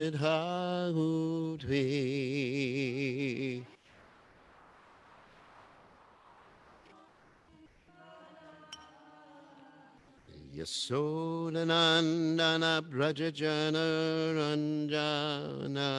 Haudvi Yasodanandana Brajajana Ranjana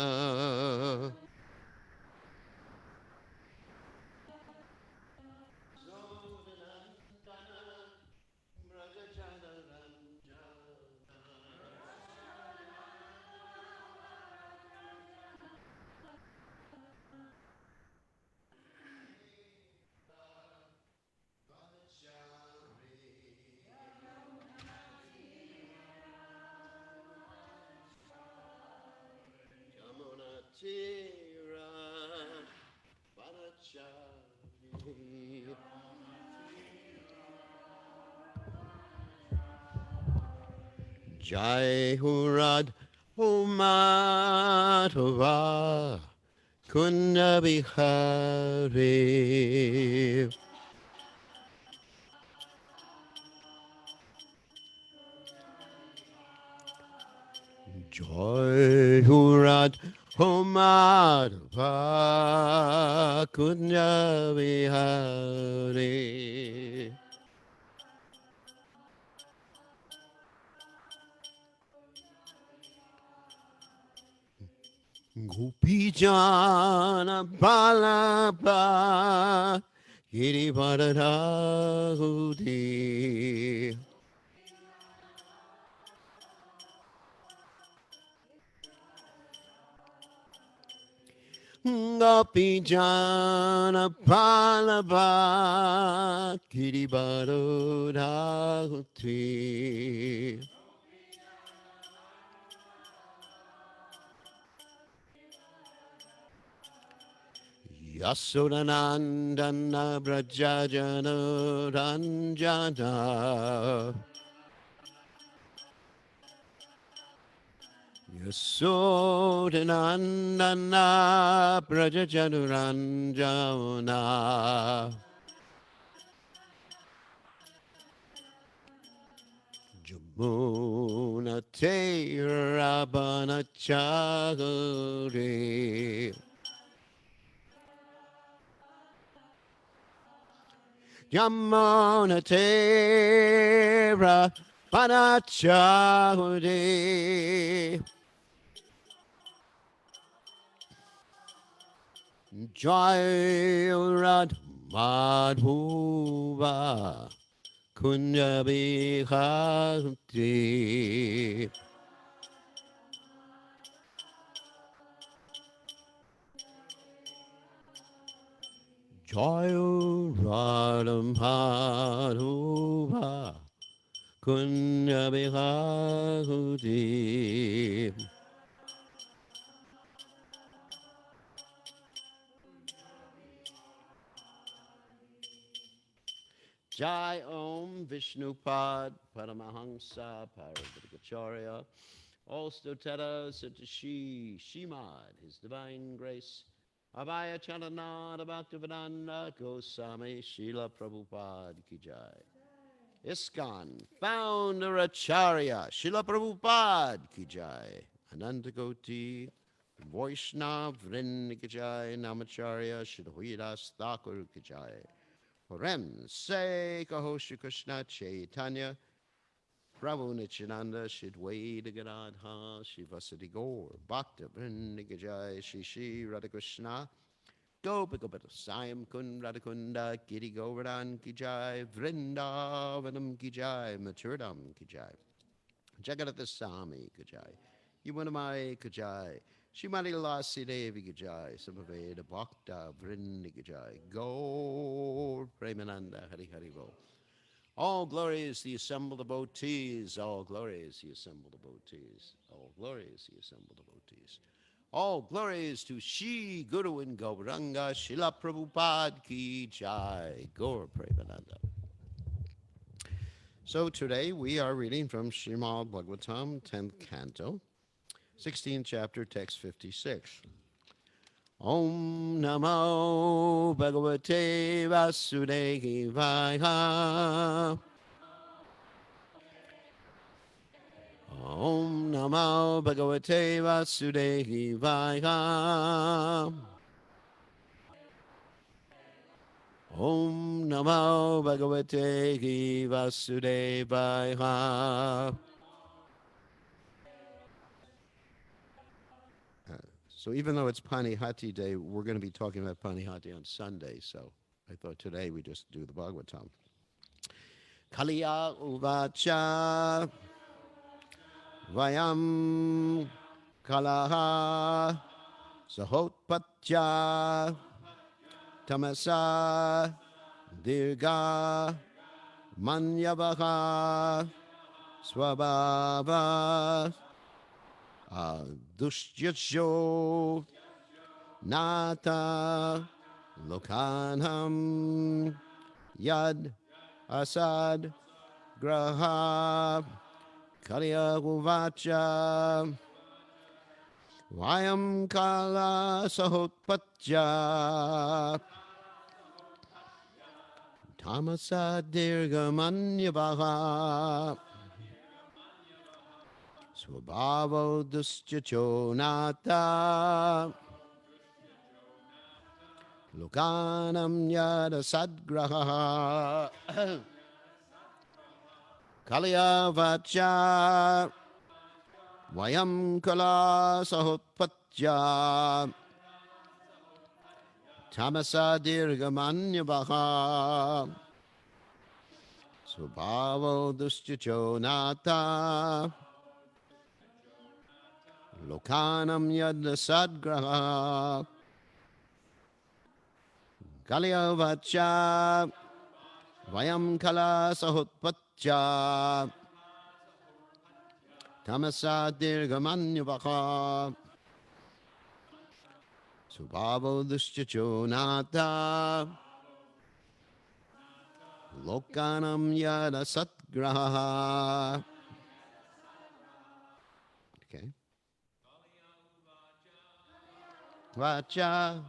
Tira Vanachari Jai Hurad Umatova Kunda Bihari Jai Hurad Umatova Kunda Bihari Gopijana Balaba Girivardhari Gopijana Balaba Girivardhari Yasodanandana Brajajana Ranjana Yasodanandana Brajajana Ranjana Jamuna Tera Banachari Jamuna Tera Banachari Jai Rad Madhuva Kunjabi Bhakti Jai Radha Madhuva Kunjabi Bhakti Jai Om Vishnupad Paramahamsa Parabhutacharya All Stotera Satashi Shimad His Divine Grace Abhaya Chalananda Bhaktivedanta Goswami Srila Prabhupada Ki Jai ISKCON Founder Acharya Srila Prabhupada Ki Jai Ananta Koti Vaishnav Vrinda Ki Jai Namacharya Srila Huidas Thakur Ki Jai Rem Se Kaho Shri Krishna Chaitanya Prabhu Nityananda Shidwaita Gadadha Shivasati Gaur Bhakta Vrinda Ki Jai Shri Shri Radhakrishna Gopikapata Sayam Kun Radhakunda Giri Govardhan Ki Jai Vrindavanam Ki Jai Maturidam Ki Jai Jagannatha Swami Ki Jai Yamunamai Ki Jai Shrimati Lasi Devi Ki Jai Samaveda Bhakta Vrinda Ki Jai Gaur Premananda Hari Hari Bo All glory is the assembled devotees. All glory is the assembled devotees. All glory is the assembled devotees. All glories to Shri Guru and Gauranga Shila Prabhupada Ki Jai Gaur Premananda. So today we are reading from Srimad Bhagavatam, 10th canto, 16th chapter, text 56. Om Namo Bhagavate Vasudevaya. Om Namo Bhagavate Vasudevaya. Om Namo Bhagavate Vasudevaya. So even though it's Panihati Day, we're going to be talking about Panihati on Sunday. So I thought today we just do the Bhagavatam. Kaliya Uvacha Vayam Kalaha Sahotpatya Tamasa Dirga Manyavaha Swabhava Dushyacho Nata Lokanham Yad Asad Graha Kalyaguvacha Vayam Kala Sahotpatya Tamasa Dirgamanyavaha Swabhavo Dushyacho Nata Lokanam Yada Sadgraha Kalya Vacha Vayam Kala Sahotpatya Tamasa Dirgamanyavaha Subhavo Dushyacho Nata Lokanam Yada Sadgraha Kalya Vacha Vayam Kala Sahotpatya Tamasa Dirgamanyavaha Subhavo Dushyacho Nata Lokanam Yada Satgraha. Okay. Vacha.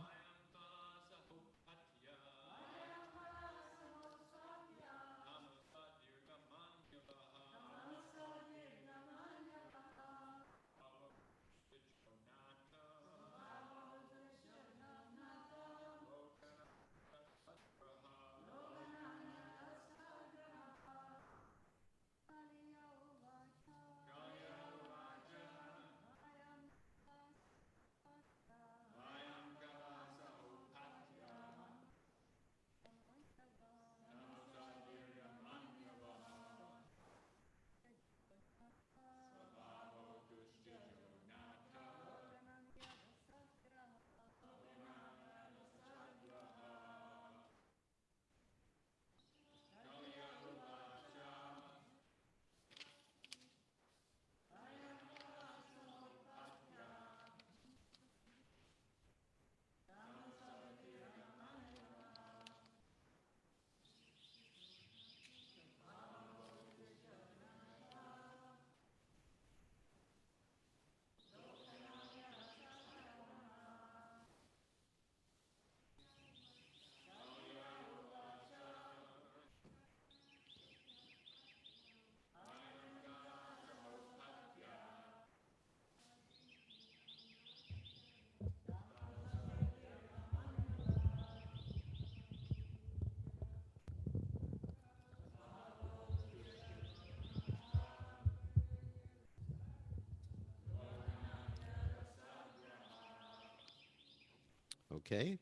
Okay.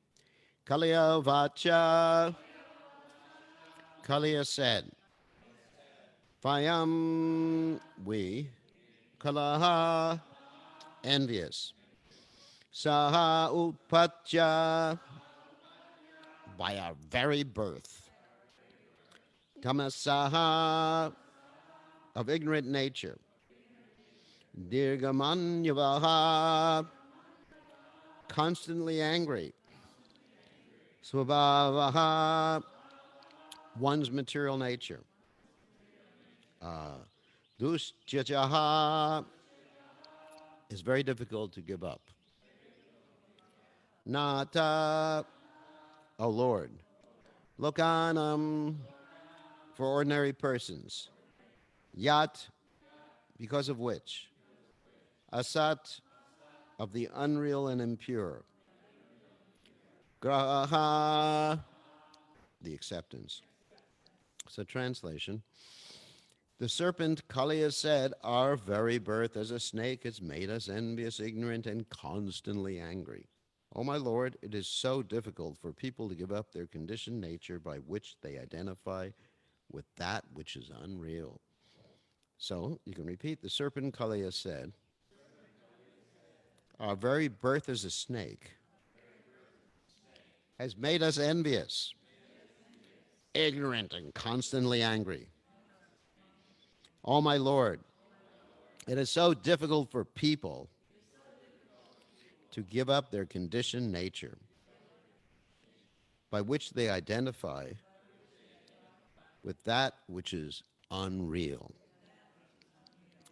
Kalya Vacha. Kalya said, Vayam, we, Kalaha, envious. Saha Utpatya, by our very birth. Tamasaha, of ignorant nature. Dirgamanyavaha, constantly angry. Swabhavaha, one's material nature. Dushyachaha is very difficult to give up. Nata, O Lord. Lokanam, for ordinary persons. Yat, because of which asat, of the unreal and impure, graha, the acceptance. So translation, the serpent Kali has said, our very birth as a snake has made us envious, ignorant, and constantly angry. O my Lord, it is so difficult for people to give up their conditioned nature by which they identify with that which is unreal. So you can repeat, the serpent Kali has said, our very birth as a snake has made us envious, ignorant, and constantly angry. O my Lord, it is so difficult for people to give up their conditioned nature by which they identify with that which is unreal.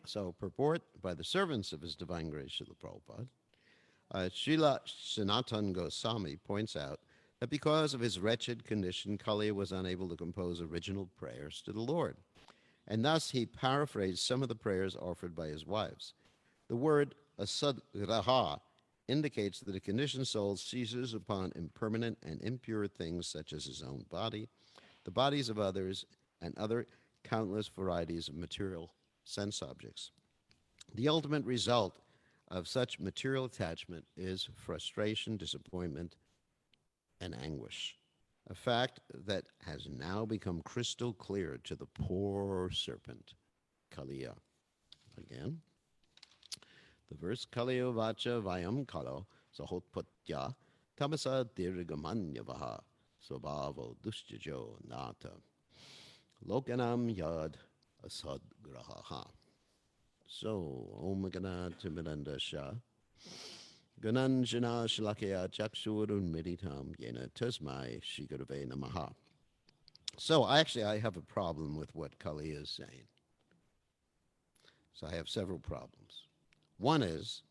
So, purport by the servants of His Divine Grace, Srila Prabhupada, Srila Sanatan Goswami points out that because of his wretched condition, Kali was unable to compose original prayers to the Lord. And thus he paraphrased some of the prayers offered by his wives. The word asadraha indicates that a conditioned soul seizes upon impermanent and impure things such as his own body, the bodies of others, and other countless varieties of material sense objects. The ultimate result of such material attachment is frustration, disappointment, and anguish, a fact that has now become crystal clear to the poor serpent, Kaliya. Again, the verse Kaliya vacha vayam kalo sahotpatya tamasa dirgamanyavaha svabhavo dushjajo nata lokanam yad asadgraha. So, Om Gana Timidanda Shah. Gananjana Shalakya Chakshurun Meditam Yena Tasmai Shigurave Namaha. So, I have a problem with what Kali is saying. So, I have several problems. One is,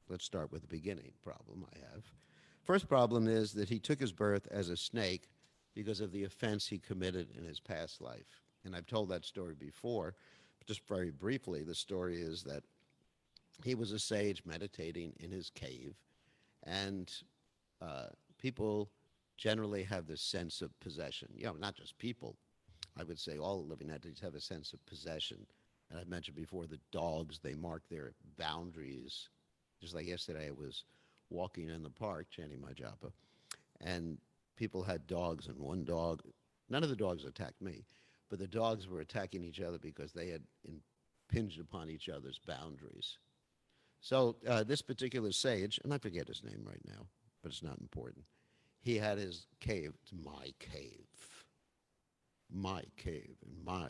let's start with the beginning problem I have. First problem is that he took his birth as a snake because of the offense he committed in his past life. And I've told that story before. Just very briefly, the story is that he was a sage meditating in his cave, and people generally have this sense of possession. You know, not just people. I would say all living entities have a sense of possession. And I mentioned before the dogs, they mark their boundaries. Just like yesterday, I was walking in the park chanting my japa, and people had dogs, and one dog, none of the dogs attacked me, but the dogs were attacking each other because they had impinged upon each other's boundaries. So this particular sage, and I forget his name right now, but it's not important. He had his cave. It's my cave, and my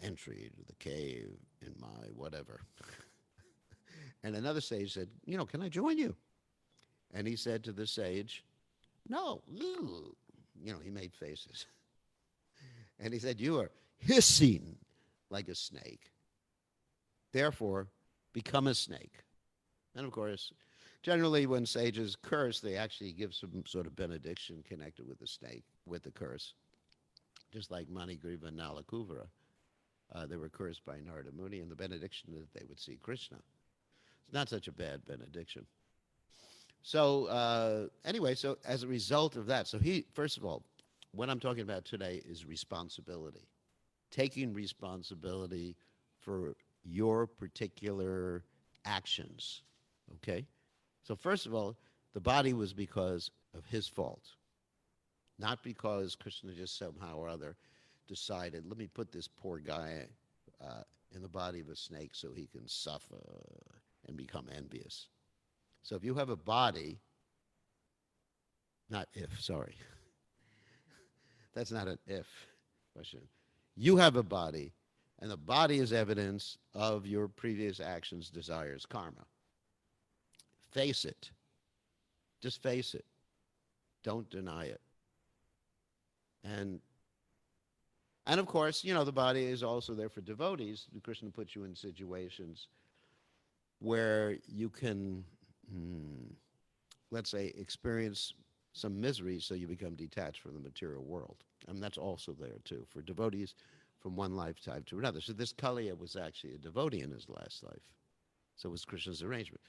entry to the cave, in my whatever. And another sage said, can I join you? And he said to the sage, no. He made faces. And he said, you are hissing like a snake. Therefore, become a snake. And of course, generally when sages curse, they actually give some sort of benediction connected with the snake, with the curse. Just like Manigriva and Nalakuvara. They were cursed by Narada Muni, and the benediction that they would see Krishna. It's not such a bad benediction. So anyway, so as a result of that, so first of all, what I'm talking about today is responsibility. Taking responsibility for your particular actions, okay? So first of all, the body was because of his fault, not because Krishna just somehow or other decided, let me put this poor guy in the body of a snake so he can suffer and become envious. So if you have a body, not if, sorry. That's not an if question. You have a body, and the body is evidence of your previous actions, desires, karma. Face it. Just face it. Don't deny it. And of course, the body is also there for devotees. Krishna puts you in situations where you can, let's say, experience some misery so you become detached from the material world. And that's also there, too. For devotees, from one lifetime to another. So this Kaliya was actually a devotee in his last life. So it was Krishna's arrangement.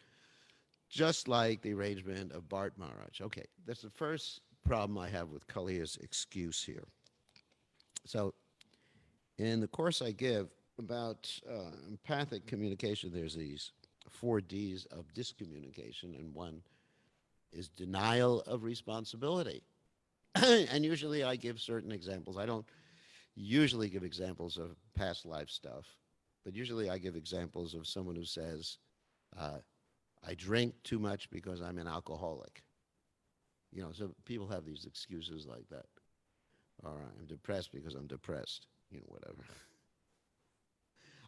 Just like the arrangement of Bharat Maharaj. Okay, that's the first problem I have with Kaliya's excuse here. So in the course I give about empathic communication, there's these 4 Ds of discommunication, and one is denial of responsibility. And usually I give certain examples. I don't usually give examples of past life stuff, but usually I give examples of someone who says, I drink too much because I'm an alcoholic. So people have these excuses like that. Or I'm depressed because I'm depressed, whatever.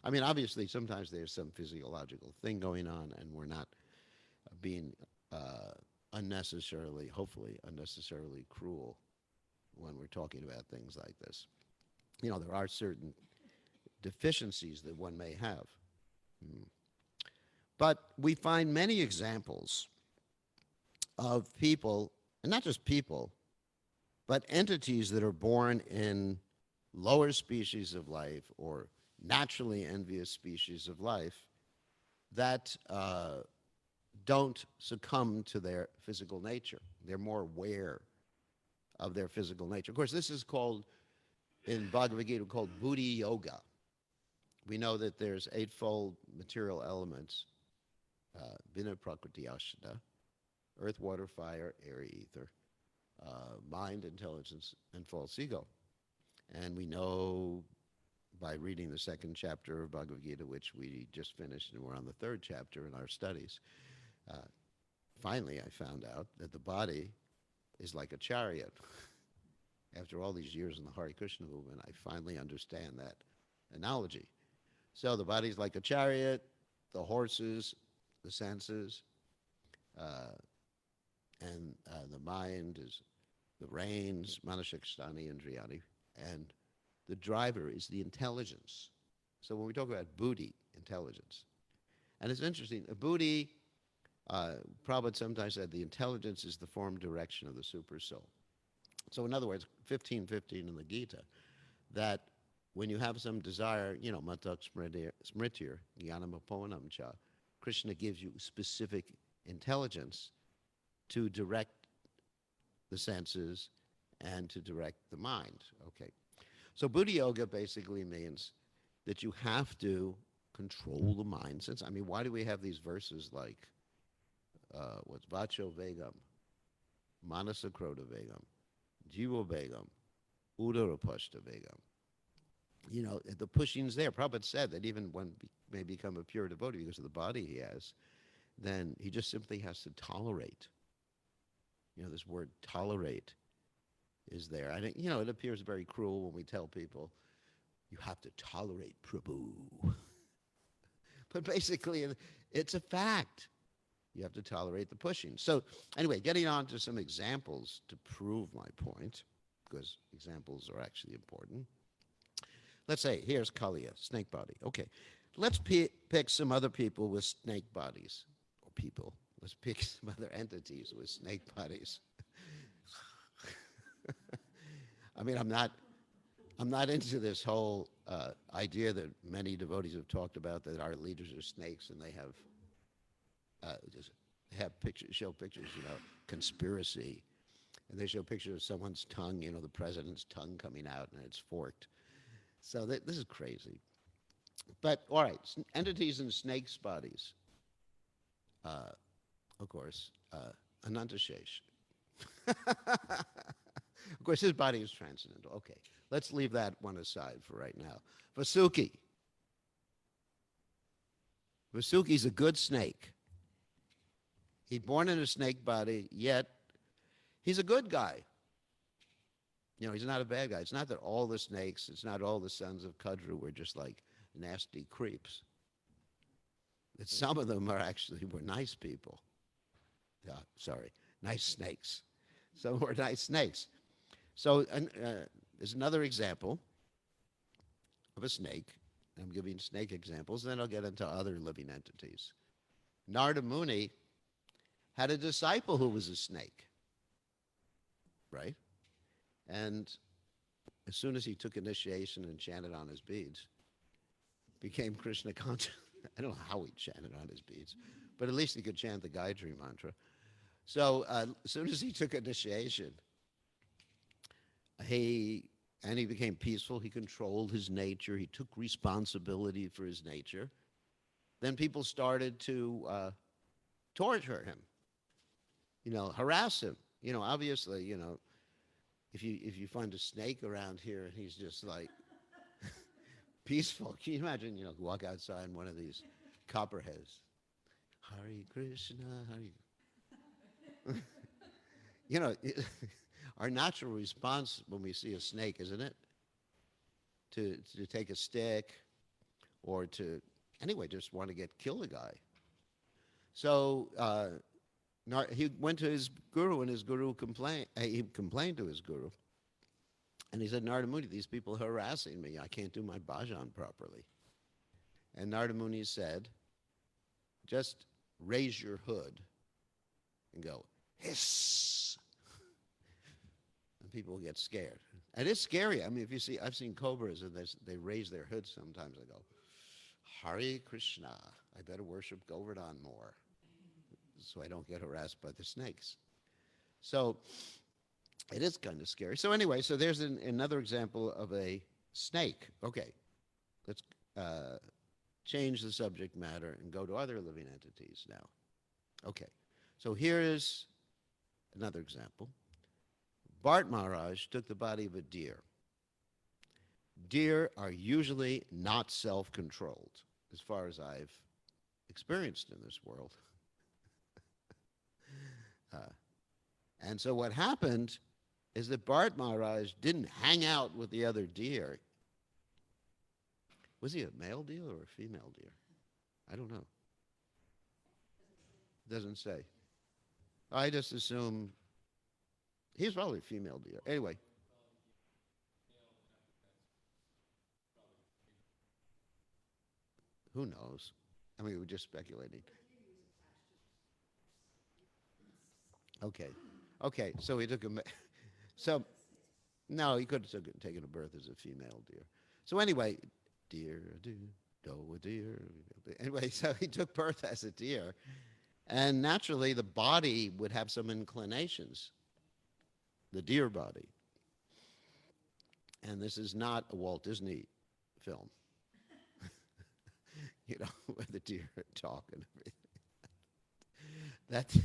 I mean, obviously, sometimes there's some physiological thing going on, and we're not being hopefully unnecessarily cruel when we're talking about things like this. There are certain deficiencies that one may have. But we find many examples of people, and not just people, but entities that are born in lower species of life or naturally envious species of life that don't succumb to their physical nature. They're more aware of their physical nature. Of course, this is called, in Bhagavad Gita, called Buddhi Yoga. We know that there's 8-fold material elements, Vina Prakriti Ashta, earth, water, fire, air, ether, mind, intelligence, and false ego. And we know by reading the 2nd chapter of Bhagavad Gita, which we just finished, and we're on the 3rd chapter in our studies, finally I found out that the body is like a chariot. After all these years in the Hare Krishna movement, I finally understand that analogy. So the body's like a chariot, the horses, the senses, and the mind is the reins, manasakstani, indriyani, and the driver is the intelligence. So when we talk about buddhi, intelligence, and it's interesting, a buddhi, Prabhupada sometimes said the intelligence is the form direction of the super soul. So in other words, 15:15 in the Gita, that when you have some desire, matak smritir, jnanam aponam cha, Krishna gives you specific intelligence to direct the senses and to direct the mind. Okay. So Buddhi Yoga basically means that you have to control the mind. Why do we have these verses like, what's Vacho Vegam, Manasa Krota Vegam, Jivo Vegam, Udarapashta Vegam? The pushing's there. Prabhupada said that even one may become a pure devotee because of the body he has, then he just simply has to tolerate. This word tolerate is there. I think, it appears very cruel when we tell people, you have to tolerate Prabhu. But basically, it's a fact. You have to tolerate the pushing. So anyway, getting on to some examples to prove my point, because examples are actually important. Let's say, here's Kaliya, snake body. Okay, let's pick some other people with snake bodies. Or people. Let's pick some other entities with snake bodies. I'm not into this whole idea that many devotees have talked about, that our leaders are snakes and they have pictures, show pictures, conspiracy. And they show pictures of someone's tongue, the president's tongue coming out and it's forked. So this is crazy. But, all right, entities in snakes' bodies. Of course, Anantashesh. Of course, his body is transcendental. Okay, let's leave that one aside for right now. Vasuki. Vasuki's a good snake. He's born in a snake body, yet he's a good guy. He's not a bad guy. It's not that all the snakes, it's not all the sons of Kadru were just like nasty creeps. That some of them were nice people. Nice snakes. Some were nice snakes. So there's another example of a snake. I'm giving snake examples, and then I'll get into other living entities. Narada Muni had a disciple who was a snake, right? And as soon as he took initiation and chanted on his beads, became Krishna conscious. I don't know how he chanted on his beads, but at least he could chant the Gayatri mantra. So as soon as he took initiation, he he became peaceful. He controlled his nature. He took responsibility for his nature. Then people started to torture him, harass him. Obviously, if you find a snake around here and he's just like peaceful, can you imagine? Walk outside in one of these copperheads. Hare Krishna, Hare. you know, our natural response when we see a snake, isn't it? To take a stick or to, anyway, just want to kill the guy. So he went to his guru, and his guru complained. He complained to his guru, and he said, Narada Muni, these people are harassing me. I can't do my bhajan properly. And Narada Muni said, just raise your hood and go, hiss. And people will get scared. And it's scary. I mean, if you see, I've seen cobras, and they raise their hoods sometimes. I go, Hare Krishna, I better worship Govardhan more so I don't get harassed by the snakes. So it is kind of scary. So anyway, so there's another example of a snake. Okay, let's change the subject matter and go to other living entities now. Okay, so here is another example. Bharat Maharaj took the body of a deer. Deer are usually not self-controlled, as far as I've experienced in this world. And so what happened is that Bharat Maharaj didn't hang out with the other deer. Was he a male deer or a female deer? I don't know. Doesn't say. I just assume he's probably a female deer. Anyway. Who knows? I mean, we're just speculating. Okay. Okay, so he took a... So, no, he could have taken a birth as a female deer. So anyway, deer, doe, deer. Anyway, so he took birth as a deer. And naturally, the body would have some inclinations, the deer body. And this is not a Walt Disney film, where the deer talk and everything.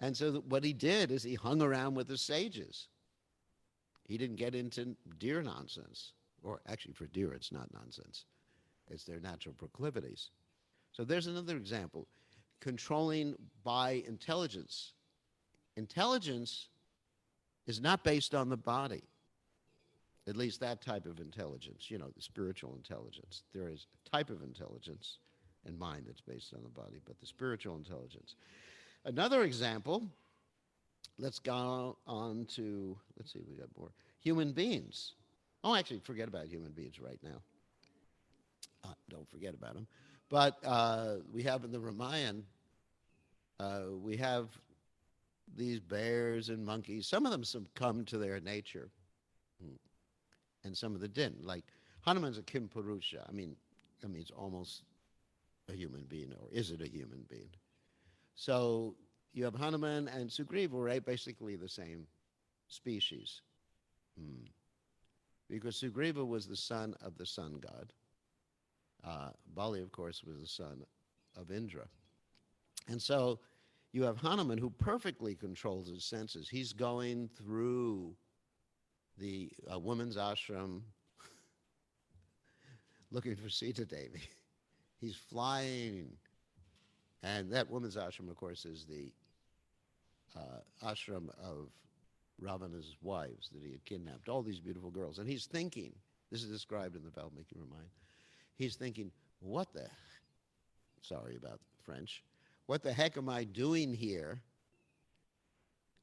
And so what he did is he hung around with the sages. He didn't get into deer nonsense. Or actually, for deer, it's not nonsense. It's their natural proclivities. So there's another example. Controlling by intelligence. Intelligence is not based on the body. At least that type of intelligence, the spiritual intelligence. There is a type of intelligence and mind that's based on the body, but the spiritual intelligence. Another example, let's go on to, let's see, we got more. Human beings. Oh, actually, forget about human beings right now. Don't forget about them. But we have in the Ramayana, we have these bears and monkeys. Some of them succumb to their nature, and some of them didn't. Like Hanuman's a Kim Purusha. I mean, it's almost a human being, or is it a human being? So you have Hanuman and Sugriva, right? Basically the same species. Because Sugriva was the son of the sun god. Bali, of course, was the son of Indra. And so you have Hanuman, who perfectly controls his senses. He's going through the woman's ashram looking for Sita Devi. He's flying. And that woman's ashram, of course, is the ashram of Ravana's wives that he had kidnapped, all these beautiful girls. And he's thinking, this is described in the Valmiki Ramayana, he's thinking, sorry about French, what the heck am I doing here?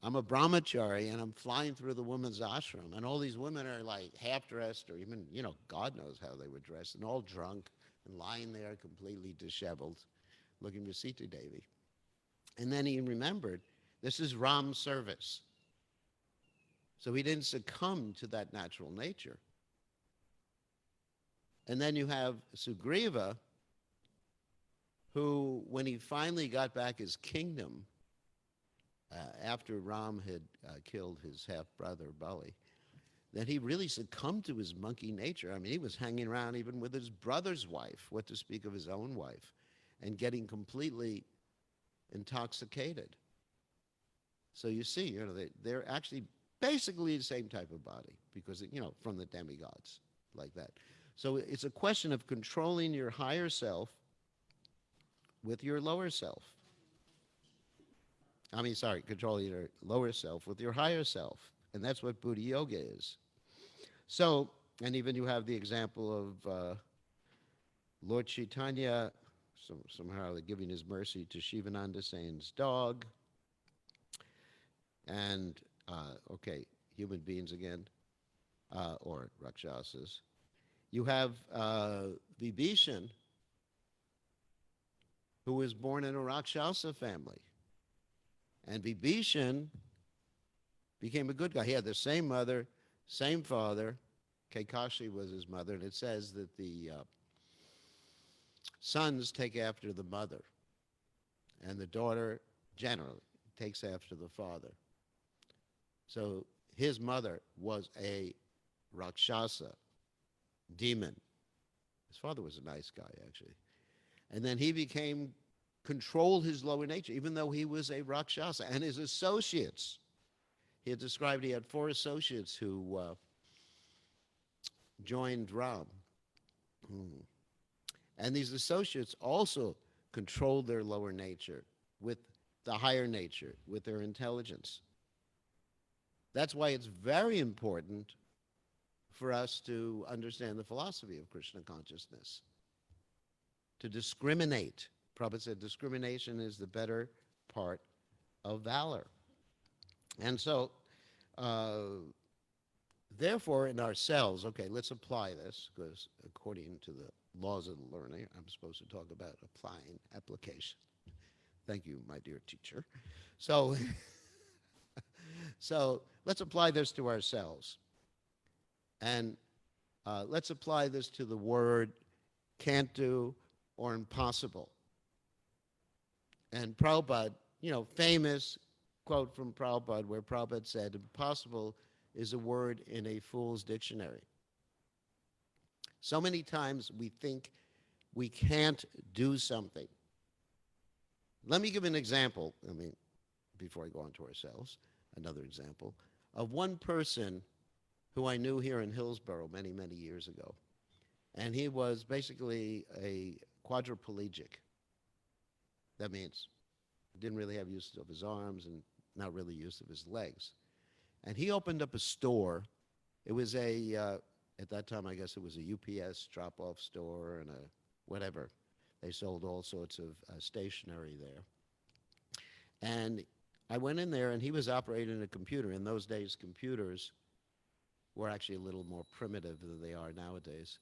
I'm a brahmachari, and I'm flying through the woman's ashram, and all these women are like half-dressed, or even, God knows how they were dressed, and all drunk, and lying there completely disheveled, looking for Sita Devi. And then he remembered, this is Ram's service. So he didn't succumb to that natural nature. And then you have Sugriva, who, when he finally got back his kingdom, after Ram had killed his half-brother Bali, then he really succumbed to his monkey nature. I mean, he was hanging around even with his brother's wife, what to speak of his own wife, and getting completely intoxicated. So you see, they're actually basically the same type of body because, from the demigods like that. So it's a question of controlling your higher self with your lower self. Controlling your lower self with your higher self. And that's what Buddha Yoga is. So, and even you have the example of Lord Chaitanya, somehow giving his mercy to Shivananda Sen's dog. And, human beings again, or Rakshasas. You have Vibhishan, who was born in a Rakshasa family. And Vibhishan became a good guy. He had the same mother, same father. Kekashi was his mother, and it says that the sons take after the mother, and the daughter generally takes after the father. So his mother was a Rakshasa, demon. His father was a nice guy, actually. And then he controlled his lower nature, even though he was a Rakshasa. And his associates, he had described he had 4 associates who joined Ram. And these associates also controlled their lower nature with the higher nature, with their intelligence. That's why it's very important for us to understand the philosophy of Krishna consciousness, to discriminate. Prabhupada said discrimination is the better part of valor. And so, therefore, in ourselves, let's apply this, because according to the laws of the learning, I'm supposed to talk about applying application. Thank you, my dear teacher. So, so let's apply this to ourselves. And let's apply this to the word can't do or impossible. And Prabhupada, famous quote from Prabhupada where Prabhupada said, impossible is a word in a fool's dictionary. So many times we think we can't do something. Let me give an example, before I go on to ourselves, another example, of one person who I knew here in Hillsborough many, many years ago. And he was basically a quadriplegic. That means he didn't really have use of his arms and not really use of his legs. And he opened up a store. It was at that time, I guess it was a UPS drop-off store and a whatever. They sold all sorts of stationery there. And I went in there, and he was operating a computer. In those days, computers were actually a little more primitive than they are nowadays.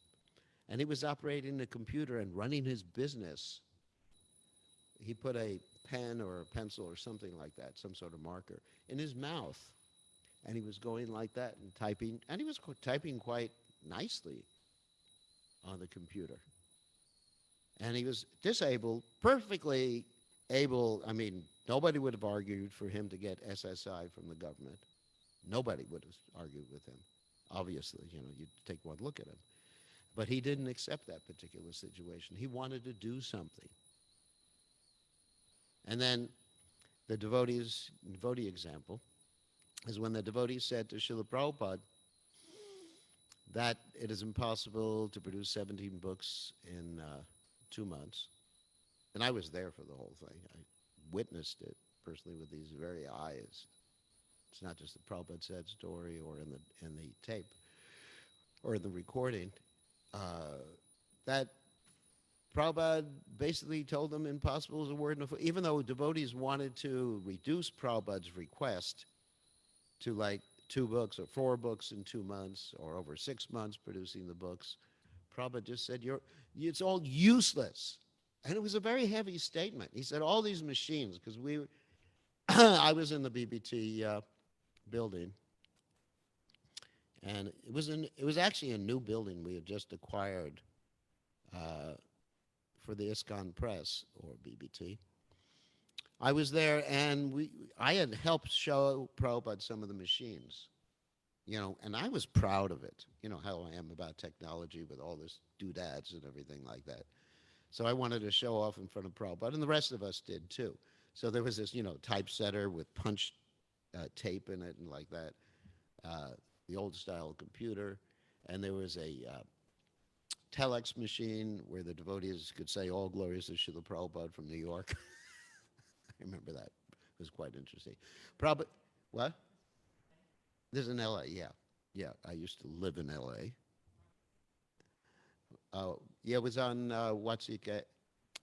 And he was operating the computer and running his business. He put a pen or a pencil or something like that, some sort of marker, in his mouth. And he was going like that and typing. And he was typing quite nicely on the computer. And he was disabled, perfectly able. Nobody would have argued for him to get SSI from the government. Nobody would have argued with him. Obviously, you'd take one look at him. But he didn't accept that particular situation. He wanted to do something. And then the devotee example is when the devotee said to Srila Prabhupada that it is impossible to produce 17 books in 2 months. And I was there for the whole thing. I witnessed it personally with these very eyes. It's not just the Prabhupada said story or in the tape or in the recording. That Prabhupada basically told them impossible is a word in a foot. Even though devotees wanted to reduce Prabhupada's request to like 2 books or 4 books in 2 months or over 6 months producing the books, Prabhupada just said, it's all useless. And it was a very heavy statement. He said all these machines, because I was in the BBT building, And it was actually a new building we had just acquired uh, for the ISKCON Press, or BBT. I was there, and I had helped show Prabhupada some of the machines, and I was proud of it. You know how I am about technology with all this doodads and everything like that. So I wanted to show off in front of Prabhupada, and the rest of us did too. So there was this, typesetter with punch tape in it and like that, uh, the old style computer, and there was a telex machine where the devotees could say all glories to Srila Prabhupada from New York. I remember that. It was quite interesting. Prabhupada, what? There's in L.A., yeah. Yeah, I used to live in L.A. Yeah, it was on Watsika.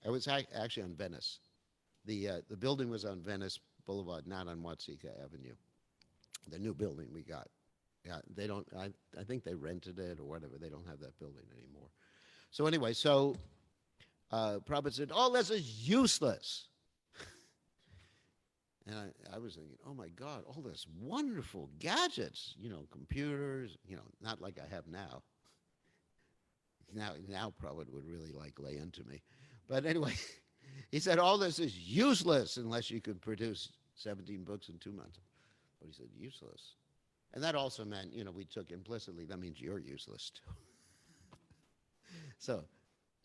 It was actually on Venice. The building was on Venice Boulevard, not on Watsika Avenue. The new building we got. Yeah, they don't. I think they rented it or whatever. They don't have that building anymore. So anyway, Prabhupada said, "All this is useless." And I was thinking, oh my God, all this wonderful gadgets, computers, not like I have now. Now probably would really like lay into me. But anyway, he said, all this is useless unless you could produce 17 books in 2 months. But he said, useless. And that also meant, we took implicitly, that means you're useless too. So,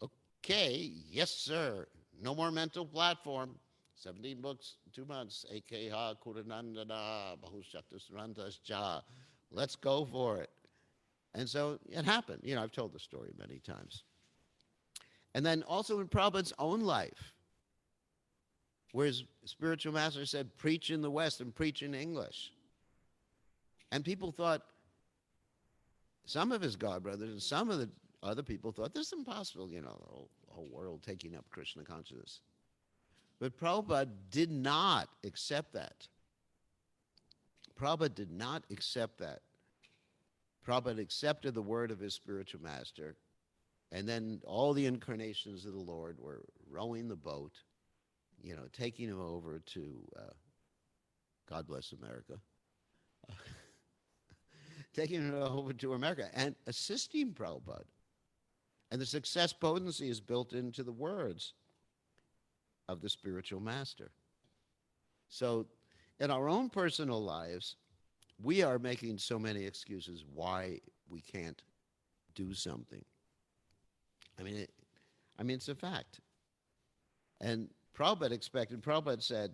okay, yes, sir. No more mental platform. 17 books, 2 months. Ekeha Kuranandana Bahushatasrantasja. Let's go for it. And so it happened. I've told the story many times. And then also in Prabhupada's own life, where his spiritual master said, preach in the West and preach in English. And people thought, some of his godbrothers and some of the other people thought, this is impossible, the whole world taking up Krishna consciousness. But Prabhupada did not accept that. Prabhupada did not accept that. Prabhupada accepted the word of his spiritual master, and then all the incarnations of the Lord were rowing the boat, taking him over to, God bless America, taking him over to America and assisting Prabhupada. And the success potency is built into the words of the spiritual master. So in our own personal lives, we are making so many excuses why we can't do something. I mean, it's a fact. And Prabhupada said,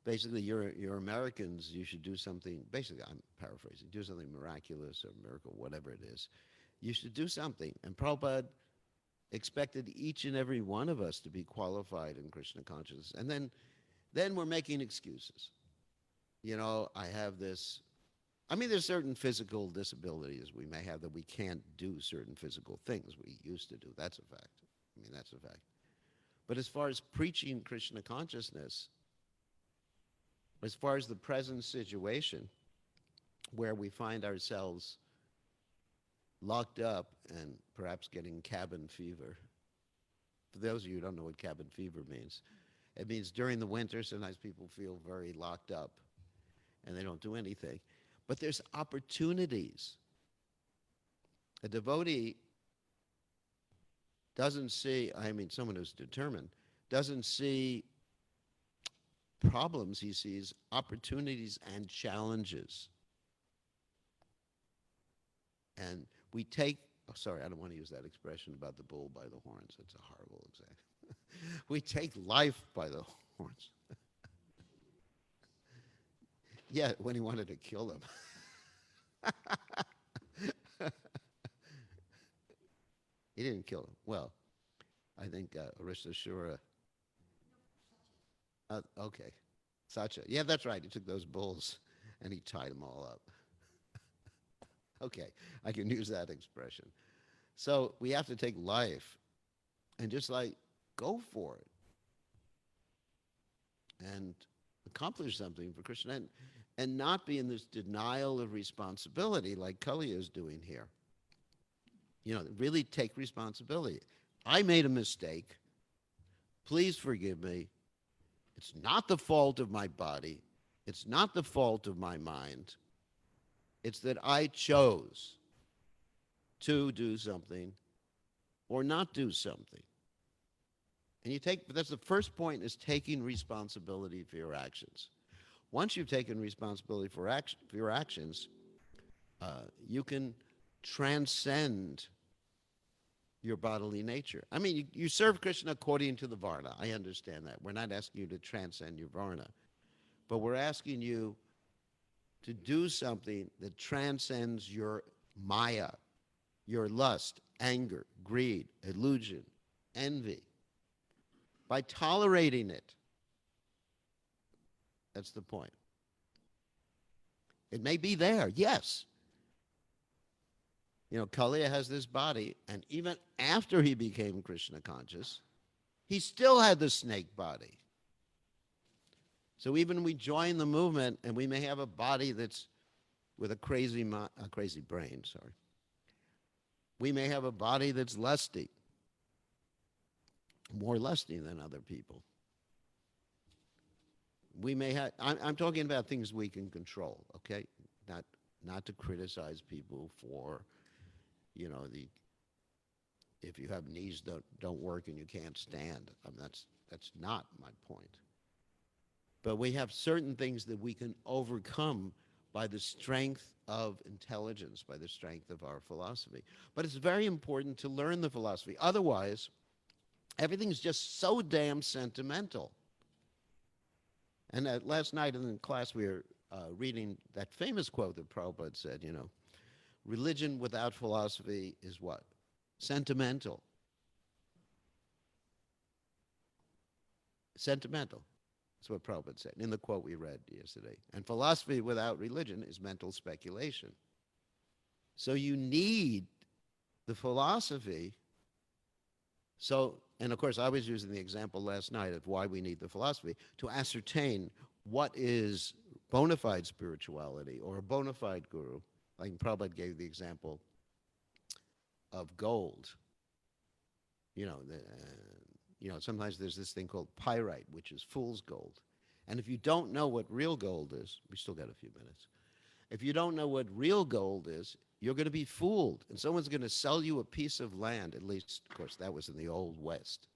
basically, you're Americans, you should do something, basically, I'm paraphrasing, do something miraculous or miracle, whatever it is. You should do something. And Prabhupada expected each and every one of us to be qualified in Krishna consciousness. And then we're making excuses. I have this. There's certain physical disabilities we may have that we can't do certain physical things we used to do. That's a fact. That's a fact. But as far as preaching Krishna consciousness, as far as the present situation where we find ourselves locked up and perhaps getting cabin fever. For those of you who don't know what cabin fever means, it means during the winter, sometimes people feel very locked up and they don't do anything. But there's opportunities. A devotee doesn't see, someone who's determined, doesn't see problems, he sees opportunities and challenges. And we take, I don't want to use that expression about the bull by the horns. It's a horrible example. We take life by the horns. Yeah, when he wanted to kill them. He didn't kill him. Well, I think Arishashura. Okay. Sacha. Yeah, that's right. He took those bulls and he tied them all up. Okay, I can use that expression. So we have to take life and just go for it and accomplish something for Krishna and not be in this denial of responsibility like Kali is doing here. Really take responsibility. I made a mistake. Please forgive me. It's not the fault of my body. It's not the fault of my mind. It's that I chose to do something or not do something. And that's the first point, is taking responsibility for your actions. Once you've taken responsibility for your actions, you can transcend your bodily nature. I mean, you serve Krishna according to the Varna. I understand that. We're not asking you to transcend your Varna, but we're asking you to do something that transcends your Maya, your lust, anger, greed, illusion, envy. By tolerating it, that's the point. It may be there, yes. You know, Kaliya has this body, and even after he became Krishna conscious, he still had the snake body. So even when we join the movement, and we may have a body that's with a crazy brain, sorry. We may have a body that's lusty, more lusty than other people. We may have, I'm talking about things we can control, okay? Not to criticize people for, you know, if you have knees that don't work and you can't stand. That's not my point. But we have certain things that we can overcome by the strength of intelligence, by the strength of our philosophy. But it's very important to learn the philosophy. Otherwise, everything's just so damn sentimental. And last night in class, we were reading that famous quote that Prabhupada said, you know, religion without philosophy is what? Sentimental. Sentimental. That's what Prabhupada said in the quote we read yesterday. And philosophy without religion is mental speculation. So you need the philosophy. So, and of course, I was using the example last night of why we need the philosophy to ascertain what is bona fide spirituality or a bona fide guru. Like Prabhupada gave the example of gold. You know, sometimes there's this thing called pyrite, which is fool's gold. And if you don't know what real gold is, we still got a few minutes. If you don't know what real gold is, you're going to be fooled. And someone's going to sell you a piece of land. At least, of course, that was in the Old West,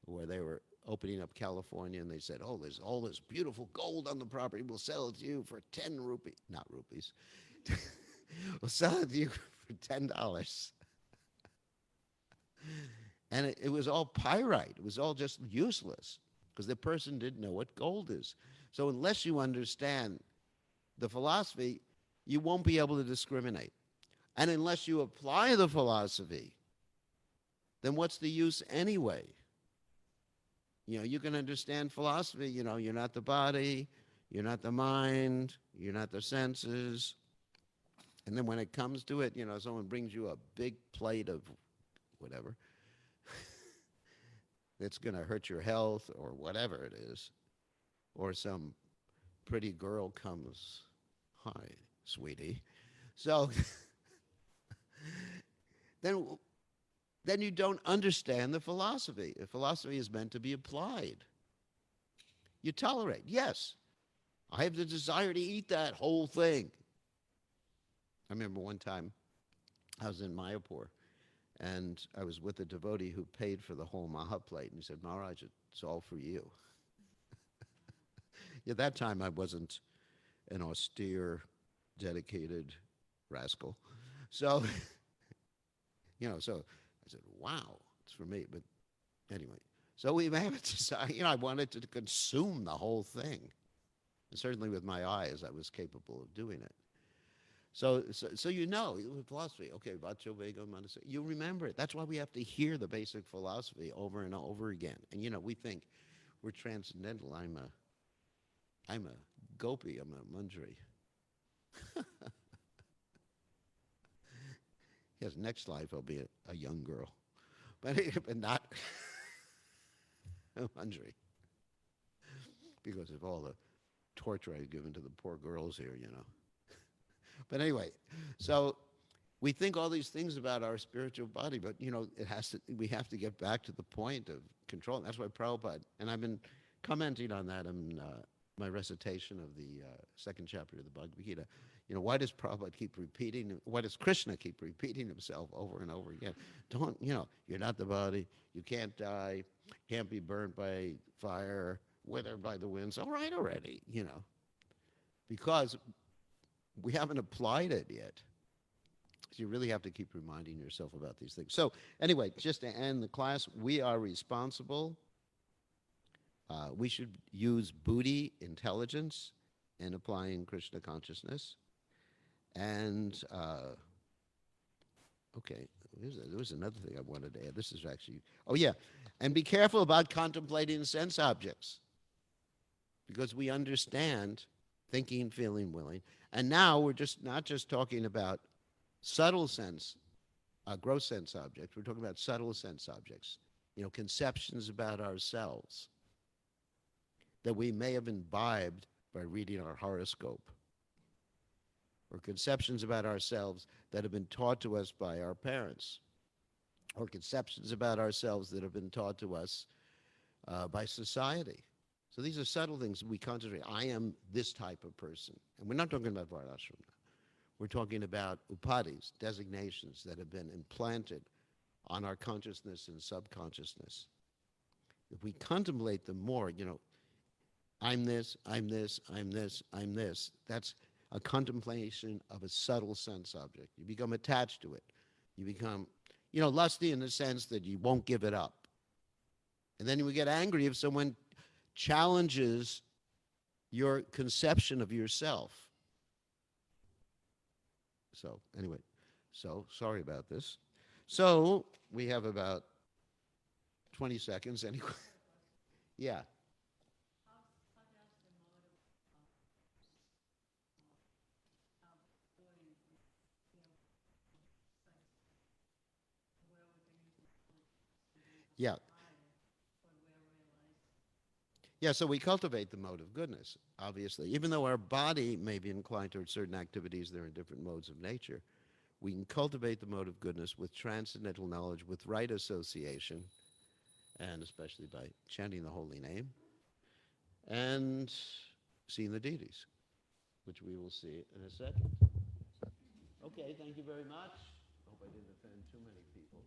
where they were opening up California, and they said, oh, there's all this beautiful gold on the property. We'll sell it to you for 10 rupees. Not rupees. We'll sell it to you for $10. And it was all pyrite. It was all just useless because the person didn't know what gold is. So unless you understand the philosophy, you won't be able to discriminate. And unless you apply the philosophy, then what's the use anyway? You know, you can understand philosophy. You know, you're not the body, you're not the mind, you're not the senses. And then when it comes to it, you know, someone brings you a big plate of whatever that's going to hurt your health or whatever it is, or some pretty girl comes, hi, sweetie. So then you don't understand the philosophy. The philosophy is meant to be applied. You tolerate. Yes, I have the desire to eat that whole thing. I remember one time I was in Mayapur, and I was with a devotee who paid for the whole Maha plate, and he said, Maharaj, it's all for you. At that time, I wasn't an austere, dedicated rascal. So, you know, so I said, wow, it's for me. But anyway, so we have it decided, you know, I wanted to consume the whole thing. And certainly with my eyes, I was capable of doing it. So you know, philosophy, okay, Vacho Vego Manasa, you remember it. That's why we have to hear the basic philosophy over and over again. And, you know, we think we're transcendental. I'm a gopi, I'm a manjari. Yes, next life I'll be a young girl. But not a manjari. Because of all the torture I've given to the poor girls here, you know. But anyway, so we think all these things about our spiritual body, but, you know, we have to get back to the point of control. And that's why Prabhupada, and I've been commenting on that in my recitation of the second chapter of the Bhagavad Gita. why does Prabhupada keep repeating, why does Krishna keep repeating himself over and over again? Don't, you're not the body, you can't die, can't be burnt by fire, withered by the winds. All right already, because we haven't applied it yet. So you really have to keep reminding yourself about these things. So anyway, just to end the class, we are responsible. We should use buddhi, intelligence, in applying Krishna consciousness. And, okay, there was another thing I wanted to add. This is actually, oh yeah, and be careful about contemplating sense objects, because we understand thinking, feeling, willing. And now we're not just talking about subtle sense, gross sense objects. We're talking about subtle sense objects, conceptions about ourselves that we may have imbibed by reading our horoscope, or conceptions about ourselves that have been taught to us by our parents, or conceptions about ourselves that have been taught to us by society. So these are subtle things we concentrate. I am this type of person. And we're not talking about Varnashram now. We're talking about upadhis, designations that have been implanted on our consciousness and subconsciousness. If we contemplate them more, I'm this, I'm this, I'm this, I'm this. That's a contemplation of a subtle sense object. You become attached to it. You become, lusty in the sense that you won't give it up. And then you get angry if someone challenges your conception of yourself. So anyway, sorry about this. So we have about 20 seconds anyway. Yeah. Yeah. Yeah, so we cultivate the mode of goodness, obviously. Even though our body may be inclined towards certain activities, there are different modes of nature. We can cultivate the mode of goodness with transcendental knowledge, with right association, and especially by chanting the holy name, and seeing the deities, which we will see in a second. Okay, thank you very much. Hope I didn't offend too many people.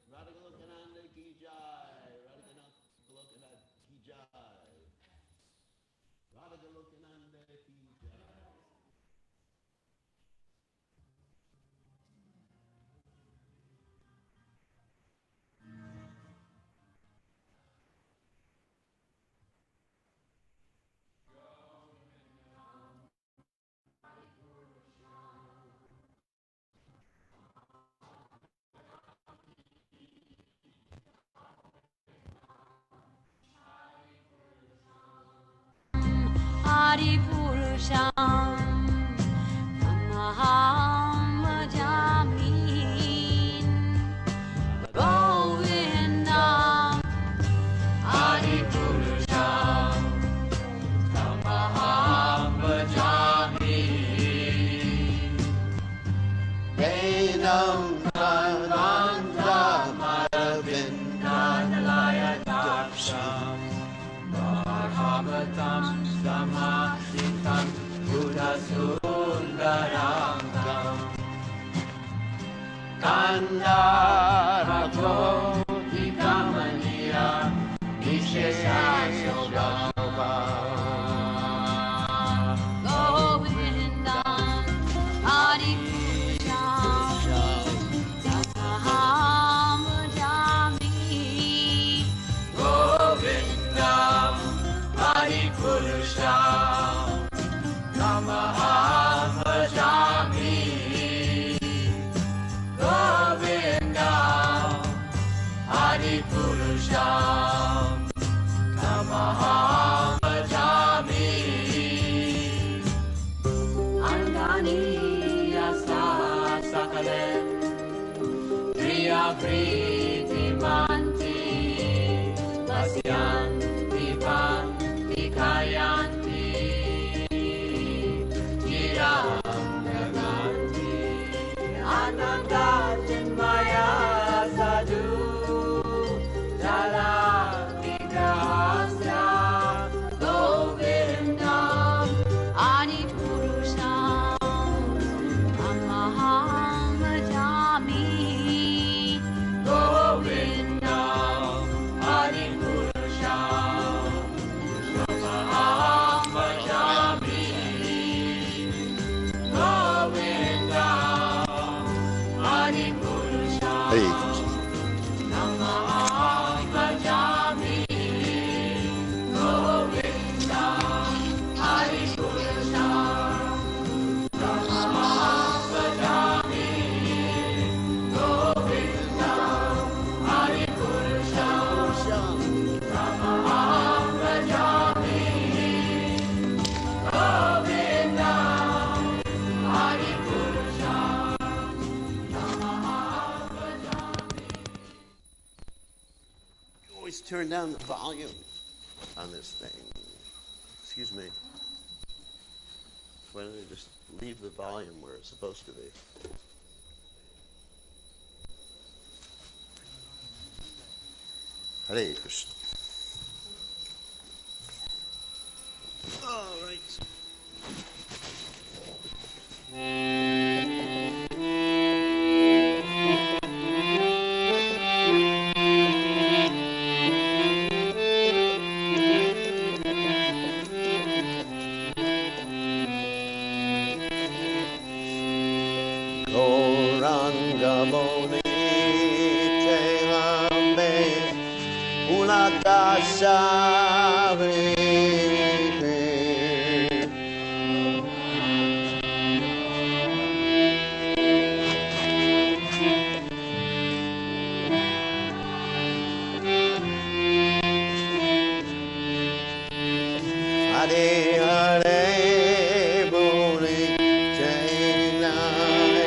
Radha Golokananda ki jai. Radha Golokananda ki jai. Radha Golokananda ki jai. Purusham Tamaham Bhajami Govindam Adi Purusham Tamaham Bhajami Vedam Prananda Madhavindalaya Daksham Bhagavatam Samasitam Buddha Sundarangam Kandarako Vikamaniya Visheshashobha Govindam Adi Purusham Tamaham Bhajami Govindam Adi Purusham Tamaham Bhajami Govindam Adi Purusham Tamaham Bhajami Andani Yasa Sakale Priya Priti Manti Vasyanti Pan Always turn down the volume on this thing. Excuse me. Why don't I just leave the volume where it's supposed to be? Hare Krishna. All right. Gorangaboni te lambe unakasave. Hare Hare Boli Jaina Hare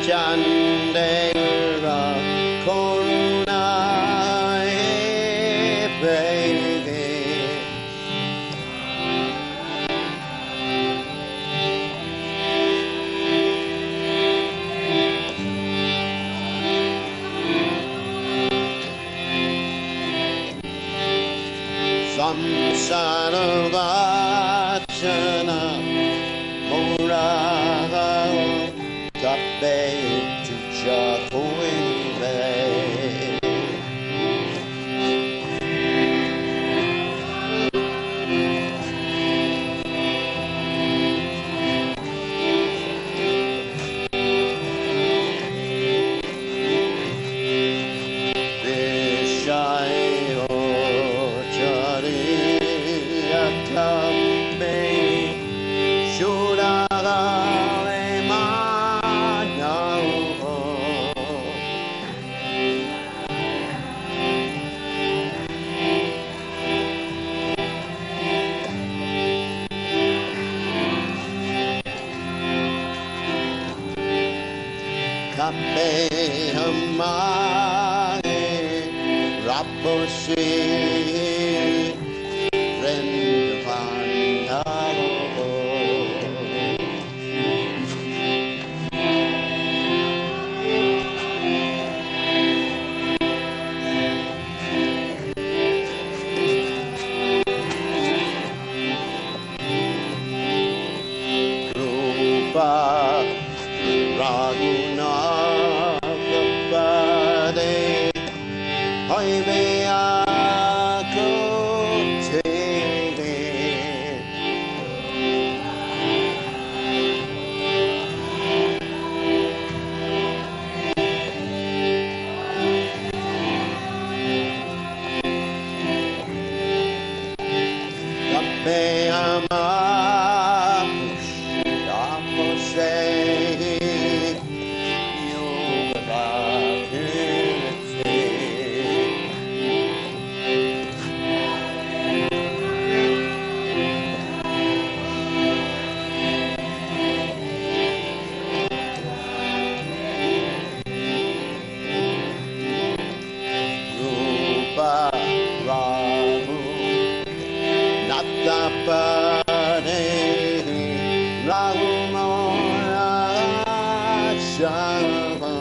Chandera Korunai Baby Samsara Vachana Muraha Kape Tucha Koive Vishayo Chariya Kape Shuraha Kape Hamare Raposhi Rendavandavo Rupa Raghunatapade Haimeyakotene Kapeyama Yapose Rahu Natapane Rahu Mora Shava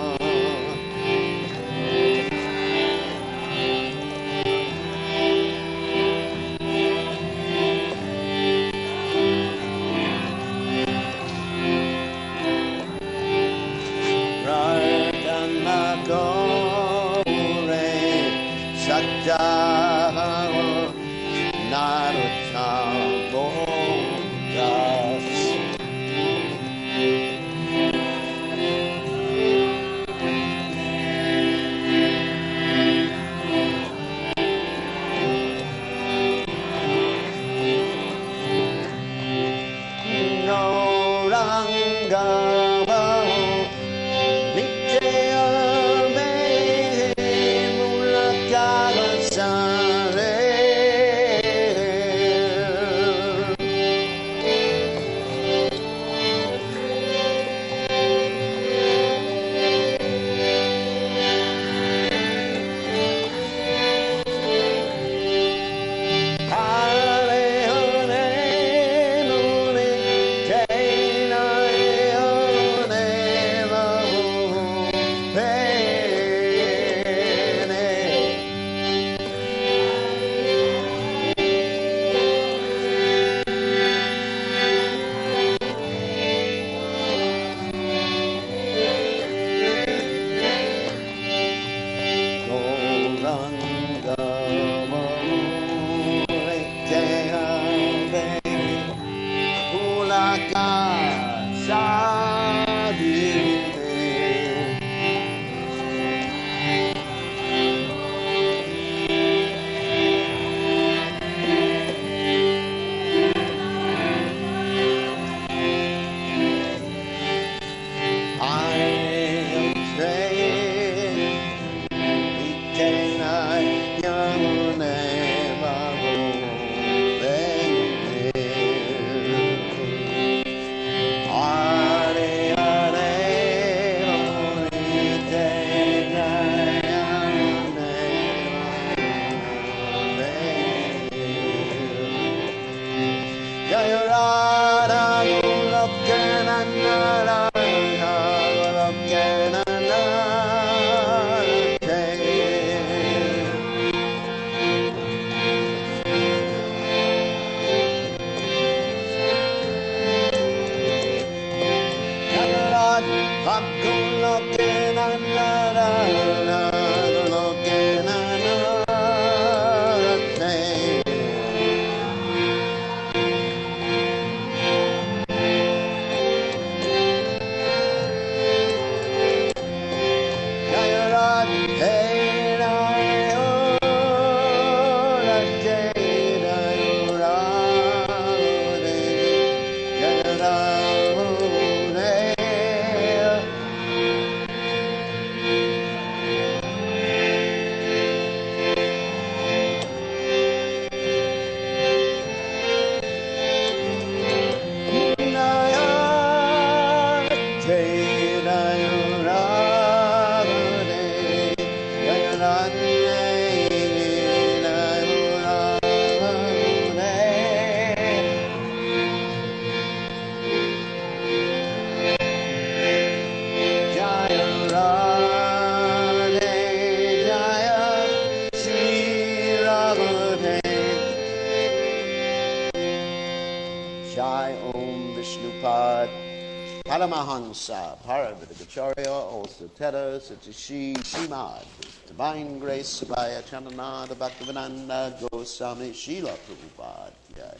Paramahansa, Paravidagacharya, also Teta, Satishi, Shimad, Divine Grace, Sabaya, Chananada, Bhaktivedanta, Goswami, Srila Prabhupada, Jai.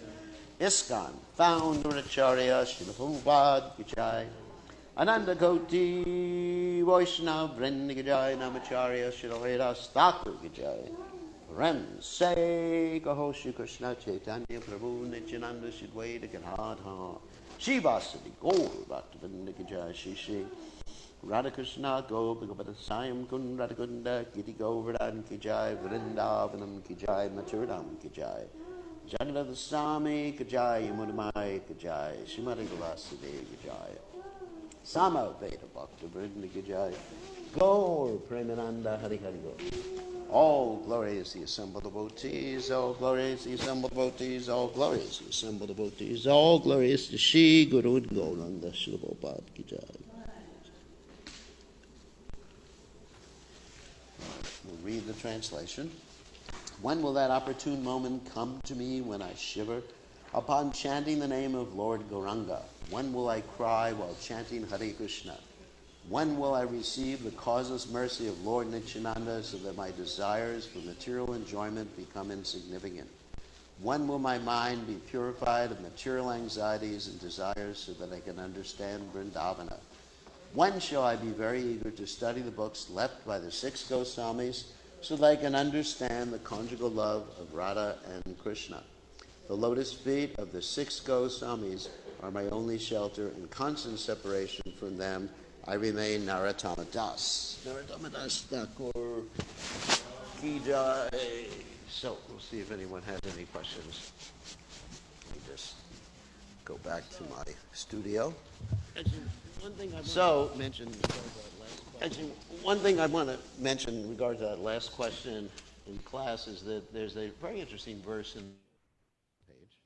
ISKCON, Founder Acharya, Srila Prabhupada, Jai. Ananda Koti, Vaishnava, Vrinda, Jai, Namacharya, Srila Vedas, Thakur, Jai. Rem, Say, Gahoshi, Krishna, Chaitanya, Prabhu, Nityananda, Shidwaita, Gadadha. Shivasati, Gaur, Bhaktivedanta Jai, Shri Radhakrishna, Gopika Sayam Kun Radhakunda, Giti Govardhan Ki Jai, Vrindavanam Ki Jai, Maturidam Ki Jai, Jagannath Swami Ki Jai, Yamudamai Ki Jai, Srimati Vasudeva Ki Jai, Sama Veda Bhaktivedanta Ki Jai, Gaur Premananda Hari Hari Gaur. All glory is the assembled devotees, all glory is the assembled devotees, all glory is the assembled devotees, all glory is to Shri Guru Gauranga Srila Prabhupada Ki Jai. We'll read the translation. When will that opportune moment come to me when I shiver upon chanting the name of Lord Gauranga? When will I cry while chanting Hare Krishna? When will I receive the causeless mercy of Lord Nityananda so that my desires for material enjoyment become insignificant? When will my mind be purified of material anxieties and desires so that I can understand Vrindavana? When shall I be very eager to study the books left by the six Goswamis so that I can understand the conjugal love of Radha and Krishna? The lotus feet of the six Goswamis are my only shelter. In constant separation from them, I remain Narottama Das. Narottama Das Thakur Ki Jai. So we'll see if anyone has any questions. Let me just go back to my studio. Actually, one thing I want So- to mention before that last question. Actually, one thing I want to mention in regard to that last question in class is that there's a very interesting verse in the page,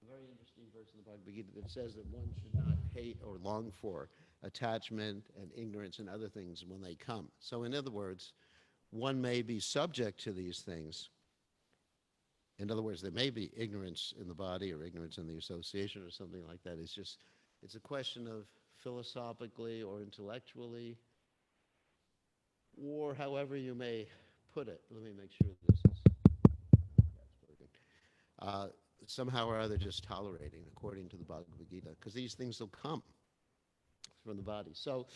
a very interesting verse in the Bhagavad Gita that says that one should not hate or long for attachment and ignorance and other things when they come. So in other words, one may be subject to these things. In other words, there may be ignorance in the body or ignorance in the association or something like that. It's a question of philosophically or intellectually, or however you may put it. Let me make sure this is that's working. Somehow or other just tolerating, according to the Bhagavad Gita, because these things will come from the body. So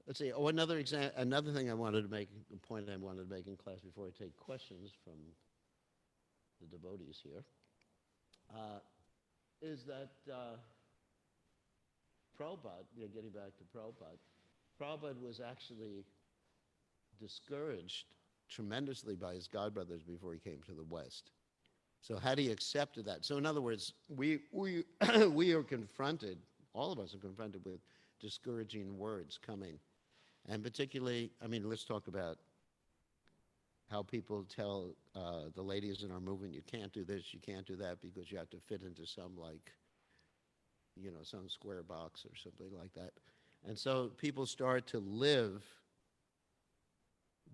let's see. Oh, another thing I wanted to make, a point I wanted to make in class before I take questions from the devotees here, is that Prabhupada, getting back to Prabhupada was actually discouraged tremendously by his godbrothers before he came to the West. So had he accepted that? So in other words, we we are confronted, all of us are confronted with discouraging words coming. And particularly, I mean, let's talk about how people tell the ladies in our movement, you can't do this, you can't do that, because you have to fit into some, like, some square box or something like that. And so people start to live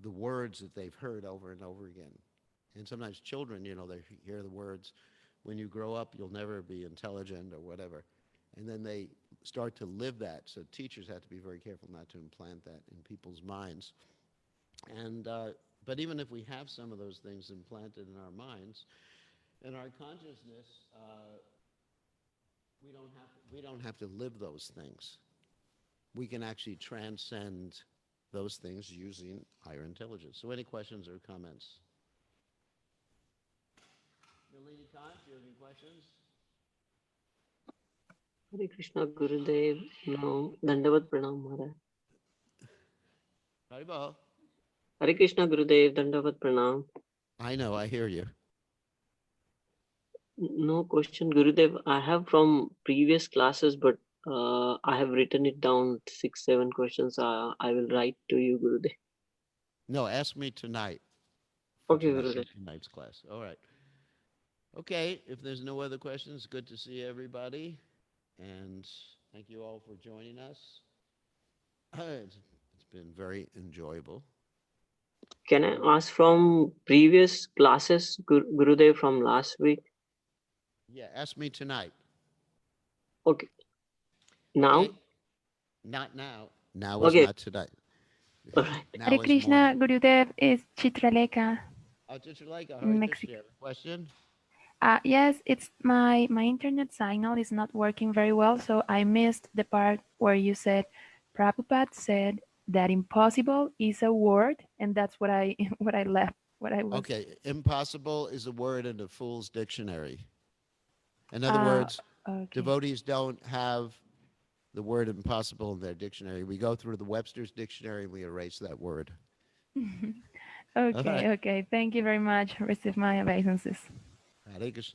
the words that they've heard over and over again. And sometimes children, they hear the words, when you grow up, you'll never be intelligent or whatever. And then they start to live that. So teachers have to be very careful not to implant that in people's minds. And but even if we have some of those things implanted in our minds, in our consciousness, we don't have to live those things. We can actually transcend those things using higher intelligence. So any questions or comments? Lady Khan, do you have any questions? Hare Krishna Gurudev, now Dandavat Pranam Maharaj. Haribol. Hare Krishna Gurudev, Dandavat Pranam. I know, I hear you. No question Gurudev, I have from previous classes, but I have written it down 6-7 questions. I will write to you Gurudev. No, ask me tonight. Okay Gurudev. Tonight's class. All right. Okay, if there's no other questions, good to see everybody. And thank you all for joining us. It's been very enjoyable. Can I ask from previous classes, Gurudev, from last week? Yeah, ask me tonight. Okay. Now? Okay. Not now. Now is Okay. not tonight. All right. Now Hare is Krishna, morning. Gurudev is Chitralekha. Oh, Chitralekha, In Hare Mexico. Krishna, you have a question? Yes, it's my internet signal is not working very well, so I missed the part where you said Prabhupada said that impossible is a word, and that's what I what I left. What I was. Okay, impossible is a word in the Fool's Dictionary. In other Ah, words, okay. devotees don't have the word impossible in their dictionary. We go through the Webster's Dictionary and we erase that word. Okay, right. okay. Thank you very much. Receive my obeisances. Hare Krishna.